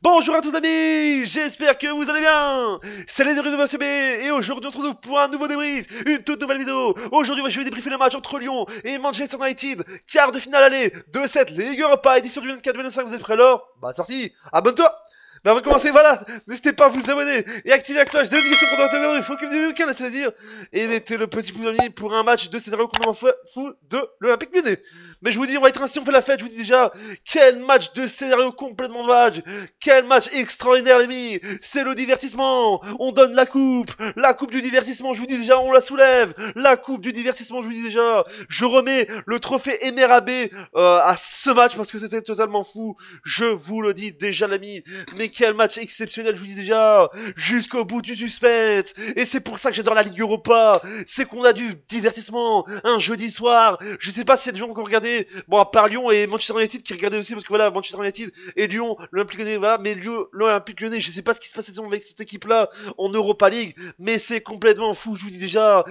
Bonjour à tous amis, j'espère que vous allez bien. C'est les débriefs de MCB et aujourd'hui on se retrouve pour un nouveau débrief, une toute nouvelle vidéo. Aujourd'hui je vais débriefer le match entre Lyon et Manchester United, quart de finale aller de cette Ligue Europa édition du 24-25, vous êtes prêts alors? Bah c'est parti, abonne-toi. Mais avant de commencer, voilà, n'hésitez pas à vous abonner et activer la cloche des notifications pour ne pas rater il faut que vous ayez aucun, laissez-le dire. Et mettez le petit pouce en pour un match de scénario complètement fou de l'Olympique Lyonnais. Mais je vous dis, on va être ainsi, on fait la fête, je vous dis déjà, quel match de scénario complètement vague. Quel match extraordinaire les amis. C'est le divertissement. On donne la coupe du divertissement, je vous dis déjà, on la soulève. La coupe du divertissement, je vous dis déjà. Je remets le trophée MRAB à ce match parce que c'était totalement fou. Je vous le dis déjà l'ami. Mais quel match exceptionnel, je vous dis déjà. Jusqu'au bout du suspense. Et c'est pour ça que j'adore la Ligue Europa. C'est qu'on a du divertissement un jeudi soir. Je sais pas s'il y a des gens qui ont regardé. Bon, à part Lyon et Manchester United qui regardaient aussi parce que voilà, Manchester United et Lyon, l'Olympique Lyonnais, voilà, mais Lyon, l'Olympique Lyonnais, je sais pas ce qui se passe cette saison avec cette équipe-là en Europa League, mais c'est complètement fou, je vous dis déjà,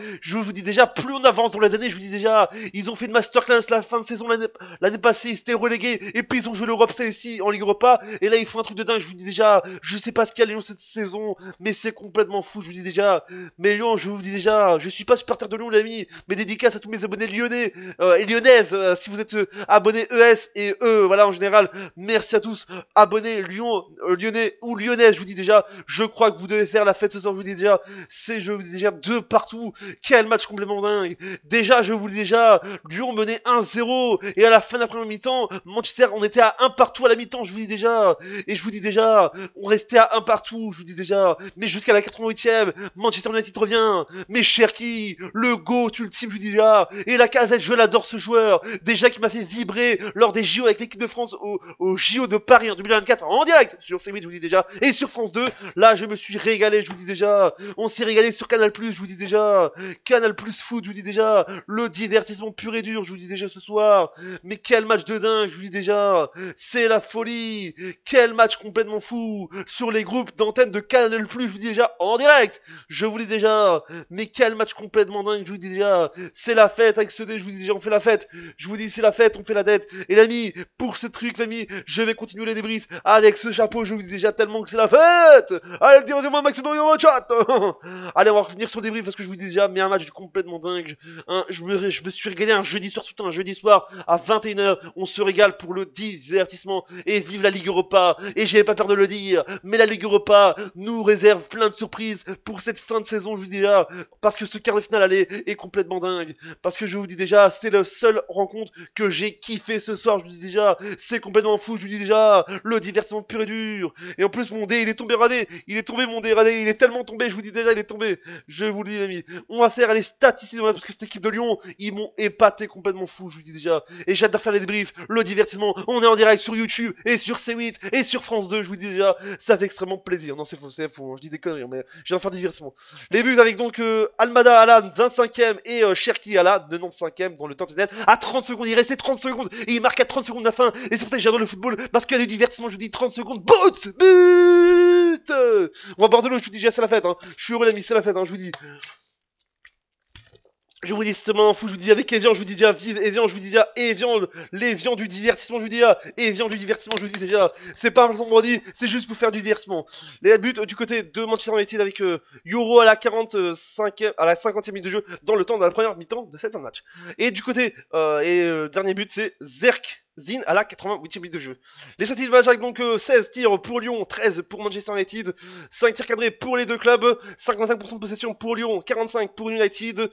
plus on avance dans les années, je vous dis déjà, ils ont fait une masterclass la fin de saison l'année passée, ils étaient relégués, et puis ils ont joué l'Europe cette année-ci en Ligue Europa, et là ils font un truc de dingue, je vous dis déjà, je sais pas ce qu'il y a Lyon cette saison, mais c'est complètement fou, je vous dis déjà, mais Lyon, je vous dis déjà, je suis pas supporter de Lyon, l'ami, mais dédicace à tous mes abonnés lyonnais, et lyonnaises, si vous êtes abonnés ES et E, voilà, en général, merci à tous, abonnés Lyon, lyonnais ou lyonnais, je vous dis déjà, je crois que vous devez faire la fête ce soir, je vous dis déjà, je vous dis déjà, de partout, quel match complètement dingue, déjà, je vous dis déjà, Lyon menait 1-0, et à la fin de la première mi-temps, Manchester, on était à 1 partout à la mi-temps, je vous dis déjà, et je vous dis déjà, on restait à 1 partout, je vous dis déjà, mais jusqu'à la 88e, Manchester United revient, mais Cherki, le GOAT ultime, je vous dis déjà, et la Casette, je l'adore ce joueur, déjà qui m'a fait vibrer lors des JO avec l'équipe de France au JO de Paris en 2024 en direct sur C8, je vous dis déjà, et sur France 2, là je me suis régalé, je vous dis déjà, on s'est régalé sur Canal+, je vous dis déjà, Canal+ Foot, je vous dis déjà, le divertissement pur et dur, je vous dis déjà ce soir, mais quel match de dingue, je vous dis déjà, c'est la folie, quel match complètement fou, sur les groupes d'antenne de Canal+, je vous dis déjà, en direct, je vous dis déjà, mais quel match complètement dingue, je vous dis déjà, c'est la fête avec ce dé, je vous dis déjà, on fait la fête, je vous dis c'est la fête, on fait la dette, et l'ami, pour ce truc l'ami, je vais continuer les débriefs avec ce chapeau, je vous dis déjà tellement que c'est la fête. Allez, dis-moi maximum dans le chat. Allez, on va revenir sur le débrief parce que je vous dis déjà, mais un match complètement dingue, je me suis régalé un jeudi soir, surtout un jeudi soir à 21h, on se régale pour le divertissement, et vive la Ligue Europa, et j'ai pas peur de le dire, mais la Ligue Europa nous réserve plein de surprises pour cette fin de saison, je vous dis déjà, parce que ce quart de finale aller est complètement dingue, parce que je vous dis déjà, c'est la seule rencontre que j'ai kiffé ce soir, je vous dis déjà, c'est complètement fou, je vous dis déjà, le divertissement pur et dur, et en plus mon dé, il est tombé radé, il est tombé mon dé radé, il est tellement tombé, je vous dis déjà, il est tombé, je vous le dis les amis, on va faire les stats ici, parce que cette équipe de Lyon, ils m'ont épaté complètement fou, je vous dis déjà, et j'adore faire les débriefs, le divertissement, on est en direct sur YouTube, et sur C8, et sur France 2, je vous dis déjà, ça fait extrêmement plaisir, non c'est faux, je dis des conneries, mais j'adore faire du divertissement. Les buts avec donc Almada à la 25e et Cherki à la 95e dans le temps additionnel. À 30 secondes, il restait 30 secondes et il marque à 30 secondes de la fin. Et c'est pour ça que j'adore le football parce qu'il y a du divertissement. Je vous dis 30 secondes, but. On va Bordeaux, je vous dis déjà c'est la fête. Hein. Je suis heureux l'ami, c'est la fête. Hein, je vous dis. Je vous dis c'est tellement fou, je vous dis avec Evian, je vous dis déjà, vive Evian, je vous dis déjà, Evian, l'Evian du divertissement, je vous dis déjà, Evian du divertissement, je vous dis déjà, c'est pas un vendredi, c'est juste pour faire du divertissement. Les buts du côté de Manchester United avec Euro à la 45e, à la 50e minute de jeu, dans le temps de la première mi-temps de cet match. Et du côté, dernier but, c'est Zerk Zin à la 88e minute de jeu. Les statistiques de match avec donc 16 tirs pour Lyon, 13 pour Manchester United, 5 tirs cadrés pour les deux clubs, 55% de possession pour Lyon, 45 pour United,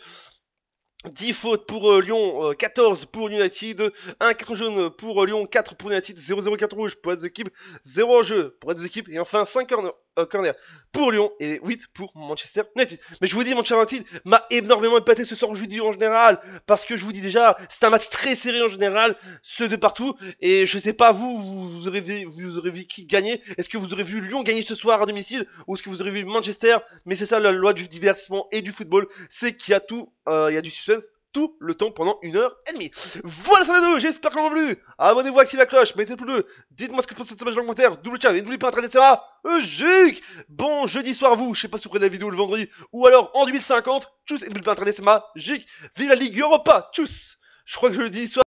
10 fautes pour Lyon, 14 pour United, 1 carton jaune pour Lyon, 4 pour United, 0-0 carton rouge pour les deux équipes, 0 en jeu pour les deux équipes, et enfin 5 corners pour Lyon et 8 pour Manchester United. Mais je vous dis, Manchester United m'a énormément épaté ce soir, je vous dis en général, parce que je vous dis déjà, c'est un match très serré en général, ceux de partout, et je sais pas vous aurez vu qui gagner, est-ce que vous aurez vu Lyon gagner ce soir à domicile, ou est-ce que vous aurez vu Manchester, mais c'est ça la loi du divertissement et du football, c'est qu'il y a tout, il y a du suspense, tout le temps pendant 1h30. Voilà, ça va nous, j'espère que vous avez plu. Abonnez-vous, activez la cloche, mettez le pouce bleu. Dites-moi ce que vous pensez de ce match dans le commentaire. Double chat, et n'oubliez pas d'internet, ça va. Gic. Bon jeudi soir à vous. Je sais pas si vous regardez la vidéo le vendredi ou alors en 2050. Tchuss, et n'oubliez pas d'internet, c'est magique. Vive la Ligue Europa. Tchuss. Je crois que je le dis soit.